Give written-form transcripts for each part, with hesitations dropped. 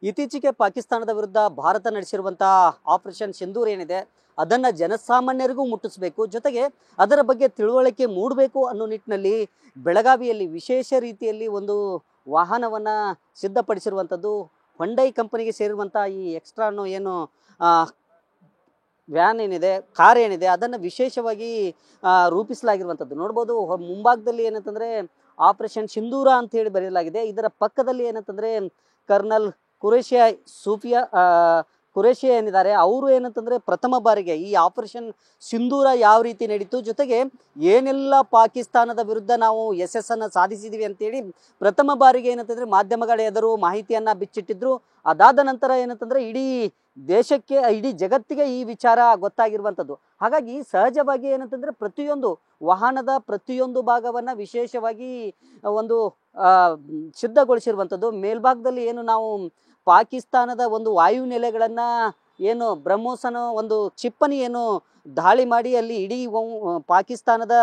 ಇತ್ತೀಚೆಗೆ ಪಾಕಿಸ್ತಾನದ ವಿರುದ್ಧ ಭಾರತ ನಡೆಸಿರುವಂತಹ ಆಪರೇಷನ್ ಸಿಂಧೂರ್ ಏನಿದೆ ಅದನ್ನ ಜನಸಾಮಾನ್ಯರಿಗೂ ಮುಟ್ಟಿಸಬೇಕು, ಜೊತೆಗೆ ಅದರ ಬಗ್ಗೆ ತಿಳುವಳಿಕೆ ಮೂಡಬೇಕು ಅನ್ನೋ ನಿಟ್ಟಿನಲ್ಲಿ ಬೆಳಗಾವಿಯಲ್ಲಿ ವಿಶೇಷ ರೀತಿಯಲ್ಲಿ ಒಂದು ವಾಹನವನ್ನ ಸಿದ್ಧಪಡಿಸಿರುವಂಥದ್ದು. ಹೊಂಡೈ ಕಂಪನಿಗೆ ಸೇರಿರುವಂತಹ ಈ ಎಕ್ಸ್ಟ್ರಾ ಅನ್ನೋ ಏನು ವ್ಯಾನ್ ಏನಿದೆ, ಕಾರ್ ಏನಿದೆ, ಅದನ್ನು ವಿಶೇಷವಾಗಿ ರೂಪಿಸಲಾಗಿರುವಂಥದ್ದು ನೋಡ್ಬೋದು. ಮುಂಭಾಗದಲ್ಲಿ ಏನಂತಂದರೆ ಆಪರೇಷನ್ ಸಿಂಧೂರ ಅಂತ ಹೇಳಿ ಬರೆಯಲಾಗಿದೆ. ಇದರ ಪಕ್ಕದಲ್ಲಿ ಏನಂತಂದರೆ ಕರ್ನಲ್ ಕುರೇಶಿಯಾ ಏನಿದ್ದಾರೆ ಅವರು ಏನಂತಂದರೆ ಪ್ರಥಮ ಬಾರಿಗೆ ಈ ಆಪರೇಷನ್ ಸಿಂಧೂರ ಯಾವ ರೀತಿ ನಡೀತು, ಜೊತೆಗೆ ಏನೆಲ್ಲ ಪಾಕಿಸ್ತಾನದ ವಿರುದ್ಧ ನಾವು ಯಶಸ್ಸನ್ನು ಸಾಧಿಸಿದ್ದೀವಿ ಅಂತೇಳಿ ಪ್ರಥಮ ಬಾರಿಗೆ ಏನಂತಂದರೆ ಮಾಧ್ಯಮಗಳ ಎದುರು ಮಾಹಿತಿಯನ್ನು ಬಿಚ್ಚಿಟ್ಟಿದ್ರು. ಅದಾದ ನಂತರ ಏನಂತಂದರೆ ಇಡೀ ದೇಶಕ್ಕೆ, ಇಡೀ ಜಗತ್ತಿಗೆ ಈ ವಿಚಾರ ಗೊತ್ತಾಗಿರುವಂಥದ್ದು. ಹಾಗಾಗಿ ಸಹಜವಾಗಿ ಏನಂತಂದರೆ ಪ್ರತಿಯೊಂದು ವಾಹನದ ಪ್ರತಿಯೊಂದು ಭಾಗವನ್ನು ವಿಶೇಷವಾಗಿ ಒಂದು ಸಿದ್ಧಗೊಳಿಸಿರುವಂಥದ್ದು. ಮೇಲ್ಭಾಗದಲ್ಲಿ ಏನು ನಾವು ಪಾಕಿಸ್ತಾನದ ಒಂದು ವಾಯುನೆಲೆಗಳನ್ನು ಏನು ಬ್ರಹ್ಮೋಸನ ಒಂದು ಕ್ಷಿಪಣಿ ಏನು ದಾಳಿ ಮಾಡಿ ಅಲ್ಲಿ ಇಡೀ ಪಾಕಿಸ್ತಾನದ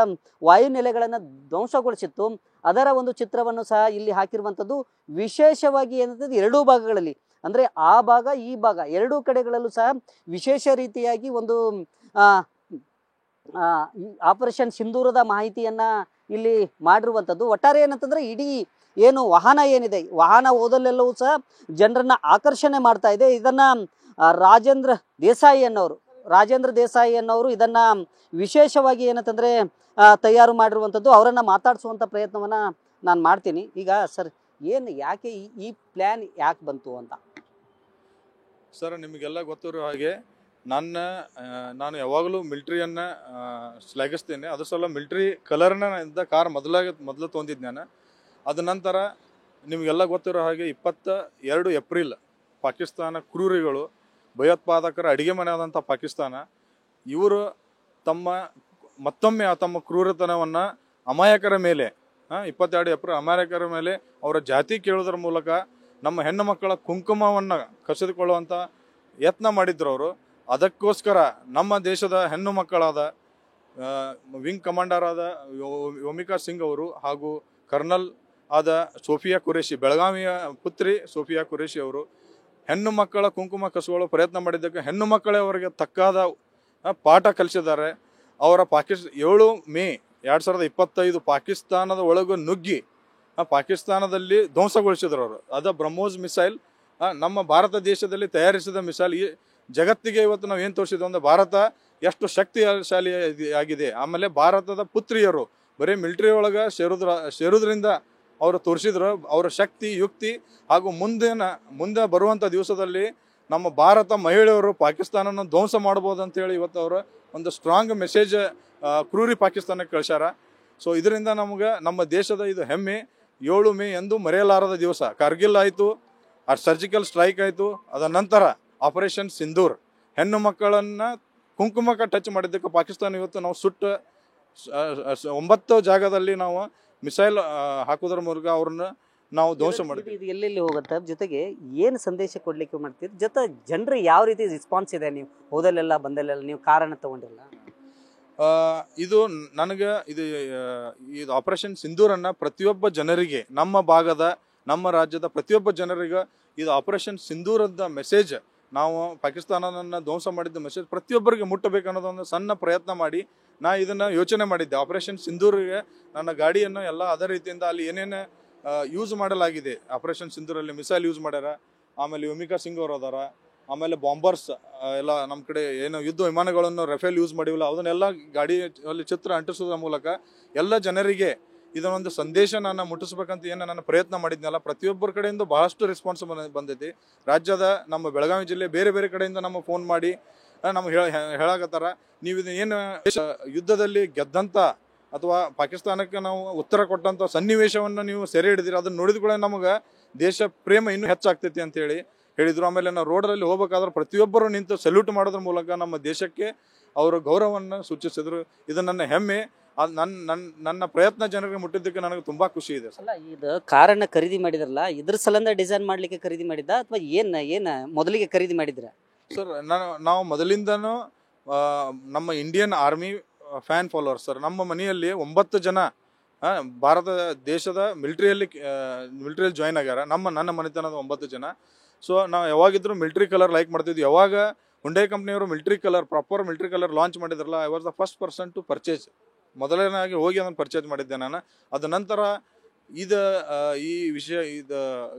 ವಾಯುನೆಲೆಗಳನ್ನು ಧ್ವಂಸಗೊಳಿಸಿತ್ತು, ಅದರ ಒಂದು ಚಿತ್ರವನ್ನು ಸಹ ಇಲ್ಲಿ ಹಾಕಿರುವಂಥದ್ದು. ವಿಶೇಷವಾಗಿ ಏನಂತಂದ್ರೆ ಎರಡೂ ಭಾಗಗಳಲ್ಲಿ ಅಂದರೆ ಆ ಭಾಗ ಈ ಭಾಗ ಎರಡೂ ಕಡೆಗಳಲ್ಲೂ ಸಹ ವಿಶೇಷ ರೀತಿಯಾಗಿ ಒಂದು ಆಪರೇಷನ್ ಸಿಂಧೂರದ ಮಾಹಿತಿಯನ್ನ ಇಲ್ಲಿ ಮಾಡಿರುವಂಥದ್ದು. ಒಟ್ಟಾರೆ ಏನಂತಂದ್ರೆ ಇಡೀ ಏನು ವಾಹನ ಏನಿದೆ, ವಾಹನ ಓದಲೆಲ್ಲವೂ ಸಹ ಜನರನ್ನ ಆಕರ್ಷಣೆ ಮಾಡ್ತಾ ಇದೆ. ಇದನ್ನ ರಾಜೇಂದ್ರ ದೇಸಾಯಿ ಅನ್ನೋರು ಇದನ್ನ ವಿಶೇಷವಾಗಿ ಏನಂತಂದ್ರೆ ತಯಾರು ಮಾಡಿರುವಂಥದ್ದು. ಅವರನ್ನ ಮಾತಾಡಿಸುವಂಥ ಪ್ರಯತ್ನವನ್ನ ನಾನು ಮಾಡ್ತೀನಿ. ಈಗ ಸರ್, ಯಾಕೆ ಈ ಪ್ಲ್ಯಾನ್ ಯಾಕೆ ಬಂತು ಅಂತ? ಸರ್, ನಿಮಗೆಲ್ಲ ಗೊತ್ತಿರೋ ಹಾಗೆ ನಾನು ಯಾವಾಗಲೂ ಮಿಲ್ಟ್ರಿಯನ್ನು ಶ್ಲಾಘಿಸ್ತೇನೆ. ಅದು ಸಲ ಮಿಲ್ಟ್ರಿ ಕಲರ್ನ ಇದ್ದ ಕಾರ್ ಮೊದಲು ತೊಗೊಂಡಿದ್ದು ನಾನು. ಅದ ನಂತರ ನಿಮಗೆಲ್ಲ ಗೊತ್ತಿರೋ ಹಾಗೆ 22 ಏಪ್ರಿಲ್ ಪಾಕಿಸ್ತಾನ ಕ್ರೂರಿಗಳು, ಭಯೋತ್ಪಾದಕರ ಅಡಿಗೆ ಮನೆ ಆದಂಥ ಪಾಕಿಸ್ತಾನ, ಇವರು ಮತ್ತೊಮ್ಮೆ ತಮ್ಮ ಕ್ರೂರತನವನ್ನು ಅಮಾಯಕರ ಮೇಲೆ 22 ಏಪ್ರಿಲ್ ಅಮಾಯಕರ ಮೇಲೆ ಅವರ ಜಾತಿ ಕೇಳೋದ್ರ ಮೂಲಕ ನಮ್ಮ ಹೆಣ್ಣು ಮಕ್ಕಳ ಕುಂಕುಮವನ್ನು ಕಸಿದುಕೊಳ್ಳುವಂಥ ಯತ್ನ ಮಾಡಿದ್ರು ಅವರು. ಅದಕ್ಕೋಸ್ಕರ ನಮ್ಮ ದೇಶದ ಹೆಣ್ಣು ಮಕ್ಕಳಾದ ವಿಂಗ್ ಕಮಾಂಡರ್ ಆದ ಯೋಮಿಕಾ ಸಿಂಗ್ ಅವರು ಹಾಗೂ ಕರ್ನಲ್ ಆದ ಸೋಫಿಯಾ ಕುರೇಶಿ, ಬೆಳಗಾವಿಯ ಪುತ್ರಿ ಸೋಫಿಯಾ ಕುರೇಶಿ ಅವರು ಹೆಣ್ಣು ಮಕ್ಕಳ ಕುಂಕುಮ ಕಸುಕೊಳ್ಳೋ ಪ್ರಯತ್ನ ಮಾಡಿದ್ದಕ್ಕೆ ಹೆಣ್ಣು ಮಕ್ಕಳೇ ಅವರಿಗೆ ತಕ್ಕಾದ ಪಾಠ ಕಲಿಸಿದ್ದಾರೆ. ಅವರ 7 ಮೇ 2025 ಪಾಕಿಸ್ತಾನದ ಒಳಗೂ ನುಗ್ಗಿ ಪಾಕಿಸ್ತಾನದಲ್ಲಿ ಧ್ವಂಸಗೊಳಿಸಿದ್ರು ಅವರು. ಅದು ಬ್ರಹ್ಮೋಸ್ ಮಿಸೈಲ್, ನಮ್ಮ ಭಾರತ ದೇಶದಲ್ಲಿ ತಯಾರಿಸಿದ ಮಿಸೈಲ್. ಈ ಜಗತ್ತಿಗೆ ಇವತ್ತು ನಾವು ಏನು ತೋರಿಸಿದ್ವು ಅಂದರೆ ಭಾರತ ಎಷ್ಟು ಶಕ್ತಿಶಾಲಿ ಆಗಿದೆ. ಆಮೇಲೆ ಭಾರತದ ಪುತ್ರಿಯರು ಬರೀ ಮಿಲಿಟರಿ ಒಳಗೆ ಸೇರೋದ್ರಿಂದ ಅವರು ತೋರಿಸಿದ್ರು ಅವರ ಶಕ್ತಿ, ಯುಕ್ತಿ ಹಾಗೂ ಮುಂದೆ ಬರುವಂಥ ದಿವಸದಲ್ಲಿ ನಮ್ಮ ಭಾರತ ಮಹಿಳೆಯರು ಪಾಕಿಸ್ತಾನನ ಧ್ವಂಸ ಮಾಡ್ಬೋದು ಅಂತೇಳಿ ಇವತ್ತು ಅವರು ಒಂದು ಸ್ಟ್ರಾಂಗ್ ಮೆಸೇಜ್ ಕ್ರೂರಿ ಪಾಕಿಸ್ತಾನಕ್ಕೆ ಕಳಿಸ್ಯಾರ. ಸೊ ಇದರಿಂದ ನಮ್ಮ ದೇಶದ ಇದು ಹೆಮ್ಮೆ. 7 ಮೇ ಎಂದು ಮರೆಯಲಾರದ ದಿವಸ. ಕಾರ್ಗಿಲ್ ಆಯಿತು, ಸರ್ಜಿಕಲ್ ಸ್ಟ್ರೈಕ್ ಆಯಿತು, ಅದರ ನಂತರ ಆಪರೇಷನ್ ಸಿಂಧೂರ್, ಹೆಣ್ಣು ಮಕ್ಕಳನ್ನು ಕುಂಕುಮಕ್ಕೆ ಟಚ್ ಮಾಡಿದ್ದಕ್ಕೆ ಪಾಕಿಸ್ತಾನ ಇವತ್ತು ನಾವು 9 ಜಾಗದಲ್ಲಿ ನಾವು ಮಿಸೈಲ್ ಹಾಕೋದ್ರ ಮೂಲಕ ಅವ್ರನ್ನ ನಾವು ಧ್ವಂಸ ಮಾಡಿದ್ವಿ. ಇದು ಎಲ್ಲೆಲ್ಲಿ ಹೋಗುತ್ತೆ, ಜೊತೆಗೆ ಏನು ಸಂದೇಶ ಕೊಡ್ಲಿಕ್ಕೆ ಮಾಡ್ತೀರಿ, ಜೊತೆ ಜನರು ಯಾವ ರೀತಿ ರೆಸ್ಪಾನ್ಸ್ ಇದೆ? ನೀವು ಹೋದಲ್ಲೆಲ್ಲ ಬಂದಲ್ಲೆಲ್ಲ ನೀವು ಕಾರಣ ತಗೊಂಡಿಲ್ಲ. ಇದು ಆಪರೇಷನ್ ಸಿಂಧೂರನ್ನು ಪ್ರತಿಯೊಬ್ಬ ಜನರಿಗೆ, ನಮ್ಮ ಭಾಗದ ನಮ್ಮ ರಾಜ್ಯದ ಪ್ರತಿಯೊಬ್ಬ ಜನರಿಗೆ ಇದು ಆಪರೇಷನ್ ಸಿಂಧೂರದ ಮೆಸೇಜ್, ನಾವು ಪಾಕಿಸ್ತಾನವನ್ನು ಧ್ವಂಸ ಮಾಡಿದ್ದ ಮೆಸೇಜ್ ಪ್ರತಿಯೊಬ್ಬರಿಗೆ ಮುಟ್ಟಬೇಕು ಅನ್ನೋದೊಂದು ಸಣ್ಣ ಪ್ರಯತ್ನ ಮಾಡಿ ಇದನ್ನು ಯೋಚನೆ ಮಾಡಿದ್ದೆ. ಆಪರೇಷನ್ ಸಿಂಧೂರಿಗೆ ನನ್ನ ಗಾಡಿಯನ್ನು ಎಲ್ಲ ಅದೇ ರೀತಿಯಿಂದ ಅಲ್ಲಿ ಏನೇನು ಯೂಸ್ ಮಾಡಲಾಗಿದೆ, ಆಪರೇಷನ್ ಸಿಂಧೂರಲ್ಲಿ ಮಿಸೈಲ್ ಯೂಸ್ ಮಾಡ್ಯಾರ, ಆಮೇಲೆ ಯೋಮಿಕಾ ಸಿಂಗ್ ಅವರು ಅದಾರ, ಆಮೇಲೆ ಬಾಂಬರ್ಸ್ ಎಲ್ಲ ನಮ್ಮ ಕಡೆ ಏನು ಯುದ್ಧ ವಿಮಾನಗಳನ್ನು ರಫೇಲ್ ಯೂಸ್ ಮಾಡಿವಲ್ಲ ಅದನ್ನೆಲ್ಲ ಗಾಡಿಯಲ್ಲಿ ಚಿತ್ರ ಅಂಟಿಸೋದ್ರ ಮೂಲಕ ಎಲ್ಲ ಜನರಿಗೆ ಇದನ್ನೊಂದು ಸಂದೇಶ ನಾನು ಮುಟ್ಟಿಸ್ಬೇಕಂತ ನಾನು ಪ್ರಯತ್ನ ಮಾಡಿದ್ನಲ್ಲ, ಪ್ರತಿಯೊಬ್ಬರ ಕಡೆಯಿಂದ ಬಹಳಷ್ಟು ರೆಸ್ಪಾನ್ಸ್ ಬಂದೈತಿ. ರಾಜ್ಯದ ನಮ್ಮ ಬೆಳಗಾವಿ ಜಿಲ್ಲೆ ಬೇರೆ ಬೇರೆ ಕಡೆಯಿಂದ ನಮ್ಮ ಫೋನ್ ಮಾಡಿ ನಮ್ಗೆ ಹೇಳಾಕತ್ತಾರ, ನೀವು ಇದು ಏನು ಯುದ್ಧದಲ್ಲಿ ಗೆದ್ದಂಥ ಅಥವಾ ಪಾಕಿಸ್ತಾನಕ್ಕೆ ನಾವು ಉತ್ತರ ಕೊಟ್ಟಂಥ ಸನ್ನಿವೇಶವನ್ನು ನೀವು ಸೆರೆ ಹಿಡಿದಿರಿ, ಅದನ್ನು ನೋಡಿದ ಕೂಡ ನಮಗೆ ದೇಶ ಪ್ರೇಮ ಇನ್ನೂ ಹೆಚ್ಚಾಗ್ತೈತಿ ಅಂತೇಳಿ ಹೇಳಿದರು. ಆಮೇಲೆ ನಾವು ರೋಡಲ್ಲಿ ಹೋಗ್ಬೇಕಾದ್ರೆ ಪ್ರತಿಯೊಬ್ಬರು ನಿಂತು ಸಲ್ಯೂಟ್ ಮಾಡೋದ್ರ ಮೂಲಕ ನಮ್ಮ ದೇಶಕ್ಕೆ ಅವರ ಗೌರವವನ್ನು ಸೂಚಿಸಿದ್ರು. ಇದು ನನ್ನ ಹೆಮ್ಮೆ. ನನ್ನ ಪ್ರಯತ್ನ ಜನರಿಗೆ ಮುಟ್ಟಿದ್ದಕ್ಕೆ ನನಗೆ ತುಂಬಾ ಖುಷಿ ಇದೆ. ಅಲ್ಲ, ಇದು ಕಾರನ್ನ ಖರೀದಿ ಮಾಡಿದ್ರಲ್ಲ, ಇದ್ರ ಸಲಂದ ಡಿಸೈನ್ ಮಾಡ್ಲಿಕ್ಕೆ ಖರೀದಿ ಮಾಡಿದ್ದ ಅಥವಾ ಏನ್ ಮೊದಲಿಗೆ ಖರೀದಿ ಮಾಡಿದ್ರ? ಸರ್, ನಾವು ಮೊದಲಿಂದನೂ ನಮ್ಮ Indian army fan follower sir. ನಮ್ಮ ಮನೆಯಲ್ಲಿ 9 ಜನ ಭಾರತ ದೇಶದ ಮಿಲಿಟರಿಯಲ್ಲಿ ಜಾಯ್ನ್ ಆಗ್ಯಾರ. ನನ್ನ ಮನೆತನದ 9 ಜನ. ಸೊ ನಾವು ಯಾವಾಗಿದ್ರು ಮಿಲಿಟ್ರಿ ಕಲರ್ ಲೈಕ್ ಮಾಡ್ತಿದ್ವಿ. ಯಾವಾಗ ಹುಂಡೈ ಕಂಪ್ನಿಯವರು ಪ್ರಾಪರ್ ಮಿಲಿಟ್ರಿ ಕಲರ್ ಲಾಂಚ್ ಮಾಡಿದ್ರಲ್ಲ, I was the first person to purchase. ಮೊದಲನೇದಾಗಿ ಹೋಗಿ ಅದನ್ನು ಪರ್ಚೇಸ್ ಮಾಡಿದ್ದೆ ನಾನು. ಅದ ನಂತರ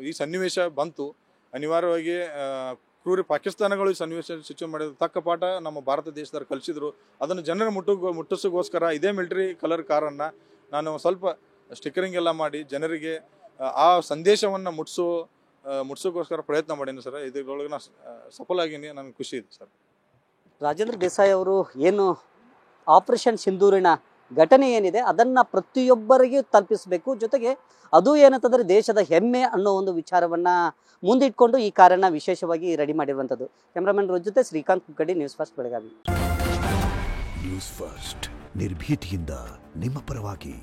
ಈ ಸನ್ನಿವೇಶ ಬಂತು. ಅನಿವಾರ್ಯವಾಗಿ ಕ್ರೂರಿ ಪಾಕಿಸ್ತಾನಗಳು ಈ ಸನ್ನಿವೇಶ ಸಿಚುವೇಶನ್ ಮಾಡಿದ ತಕ್ಕ ಪಾಠ ನಮ್ಮ ಭಾರತ ದೇಶದವ್ರು ಕಲಿಸಿದ್ರು. ಅದನ್ನು ಜನರ ಮುಟ್ಟಿಸೋಗೋಸ್ಕರ ಇದೇ ಮಿಲಿಟ್ರಿ ಕಲರ್ ಕಾರನ್ನು ನಾನು ಸ್ವಲ್ಪ ಸ್ಟಿಕ್ಕರಿಂಗ್ ಎಲ್ಲ ಮಾಡಿ ಜನರಿಗೆ ಆ ಸಂದೇಶವನ್ನು ಮುಟ್ಸೋಕ್ಕೋಸ್ಕರ ಪ್ರಯತ್ನ ಮಾಡೀನಿ ಸರ್. ಇದ್ರೊಳಗೆ ನಾನು ಸಫಲ ಆಗೀನಿ. ನನಗೆ ಖುಷಿ ಇದೆ ಸರ್. ರಾಜೇಂದ್ರ ದೇಸಾಯಿ ಅವರು ಏನು ಆಪರೇಷನ್ ಸಿಂಧೂರಿನ ಘಟನೆ ಏನಿದೆ ಅದನ್ನು ಪ್ರತಿಯೊಬ್ಬರಿಗೂ ತಲುಪಿಸಬೇಕು. ಜೊತೆಗೆ ಅದು ಏನಂತಂದರೆ ದೇಶದ ಹೆಮ್ಮೆ ಅನ್ನೋ ಒಂದು ವಿಚಾರವನ್ನು ಮುಂದಿಟ್ಕೊಂಡು ಈ ಕಾರ್ಯನ ವಿಶೇಷವಾಗಿ ರೆಡಿ ಮಾಡಿರುವಂಥದ್ದು. ಕ್ಯಾಮ್ರಾಮನ್ ರೋಜ್ ಜೊತೆ Srikanth Kukkadi, news first Belagavi. News first ನಿರ್ಭೀತಿಯಿಂದ ನಿಮ್ಮ ಪರವಾಗಿ.